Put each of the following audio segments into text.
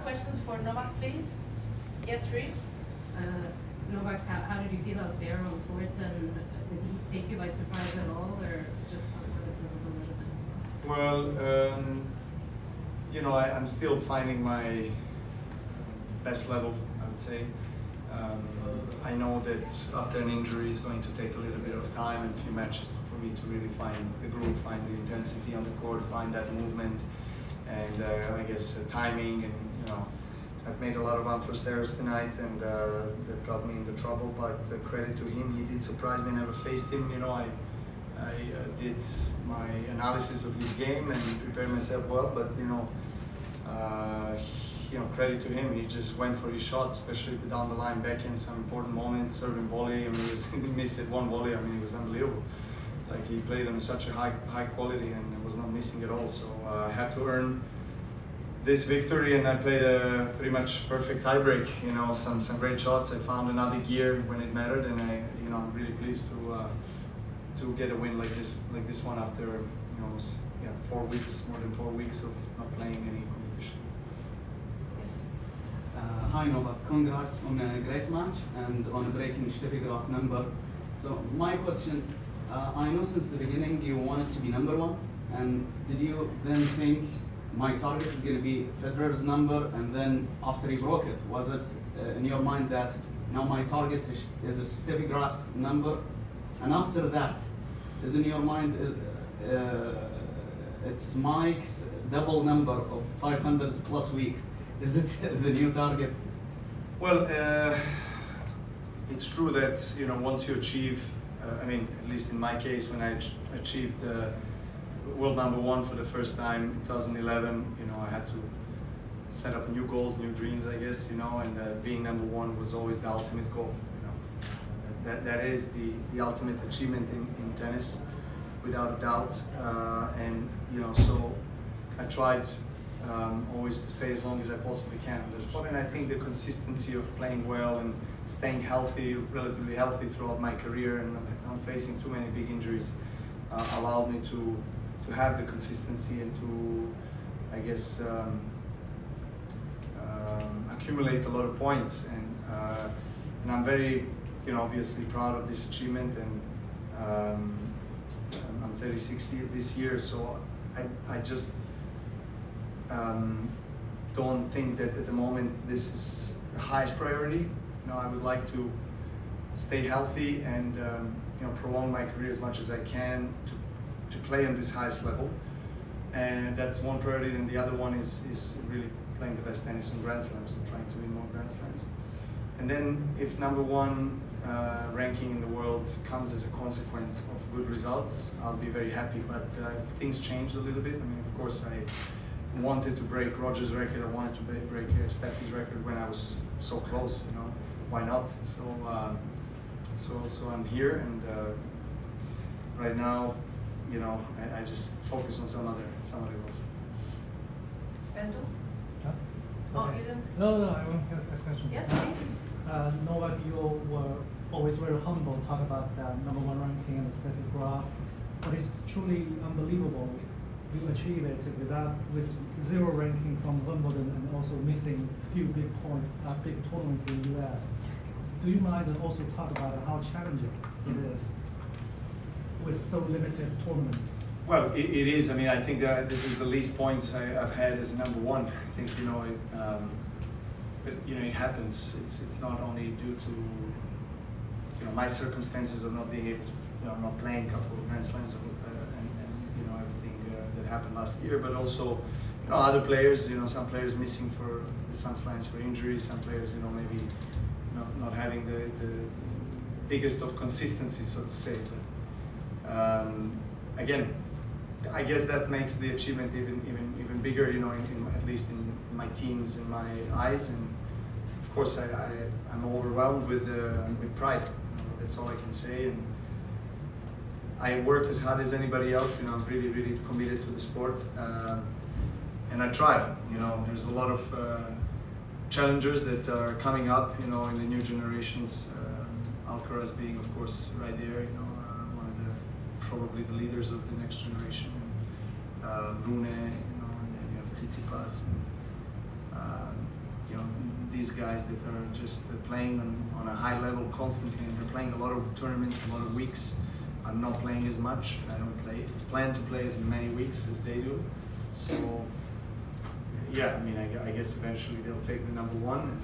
questions for Novak, please? Yes, Reed? Novak, how did you feel out there on court, and did he take you by surprise at all, or just on his level a little bit as well? Well, you know, I'm still finding my best level, I would say. I know that after an injury it's going to take a little bit of time and a few matches for me to really find the groove, find the intensity on the court, find that movement, and I guess timing, and you know, I've made a lot of unforced errors tonight, and that got me into trouble, but credit to him, he did surprise me. I never faced him, you know, I did my analysis of his game and prepared myself well, but you know, credit to him, he just went for his shots, especially down the line, back in some important moments, serving volley. I mean, he didn't miss it one volley. I mean, it was unbelievable. Like, he played on such a high quality and was not missing at all. So I had to earn this victory, and I played a pretty much perfect tiebreak. You know, some great shots. I found another gear when it mattered, and I'm really pleased to get a win like this one after more than 4 weeks of not playing any competition. Hi Novak, congrats on a great match and on breaking Steffi Graf number. So my question, I know since the beginning you wanted to be number one, and did you then think my target is going to be Federer's number, and then after he broke it, was it in your mind that now my target is Steffi Graf's number, and after that, is in your mind it's Mike's double number of 500 plus weeks? Is it the new target? Well, it's true that, you know, once you achieve, I mean, at least in my case, when I achieved world number one for the first time in 2011, you know, I had to set up new goals, new dreams, I guess, you know, and being number one was always the ultimate goal. You know, that is the ultimate achievement in tennis, without a doubt. And you know, so I tried always to stay as long as I possibly can on the spot, and I think the consistency of playing well and staying healthy, relatively healthy throughout my career, and not facing too many big injuries, allowed me to have the consistency and to, I guess, accumulate a lot of points, and I'm very, you know, obviously proud of this achievement, and I'm 36 this year, so I just don't think that at the moment this is the highest priority. You know, I would like to stay healthy and you know, prolong my career as much as I can to play on this highest level, and that's one priority. And the other one is really playing the best tennis on Grand Slams and trying to win more Grand Slams. And then if number one ranking in the world comes as a consequence of good results, I'll be very happy. But things changed a little bit. I mean, of course, I wanted to break Roger's record. I wanted to break Steffi's record when I was so close. You know, why not? So I'm here, and right now, you know, I just focus on some other goals. Bento? Huh? Oh, Okay. you didn't? No, I want to ask a question. Yes, please. Novak, you were always very humble, talk about the number one ranking and the Steffi Graf, but it's truly unbelievable you achieve it with zero ranking from Wimbledon and also missing a few big tournaments in the US. Do you mind to also talk about how challenging it is with so limited tournaments? Well, it is. I mean, I think that this is the least points I've had as number one. I think, you know, but you know, it happens. It's not only due to, you know, my circumstances of not being able to, you know, not playing a couple of Grand Slams and you know, everything that happened last year, but also, you know, other players. You know, some players missing for some slams for injuries. Some players, you know, maybe not having the biggest of consistency, so to say. But again, I guess that makes the achievement even bigger, you know, at least in my teams, in my eyes, and of course I'm overwhelmed with pride. You know, that's all I can say, and I work as hard as anybody else. You know, I'm really committed to the sport, and I try. You know, there's a lot of challengers that are coming up. You know, in the new generations, Alcaraz being, of course, right there. You know, probably the leaders of the next generation, Rune, you know, and then you have Tsitsipas, and these guys that are just playing on a high level constantly, and they're playing a lot of tournaments, a lot of weeks. I'm not playing as much. I don't plan to play as many weeks as they do. So, yeah, I mean, I guess eventually they'll take the number one,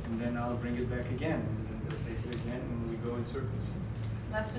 and then I'll bring it back again, and then they'll take it again, and we go in circles. Last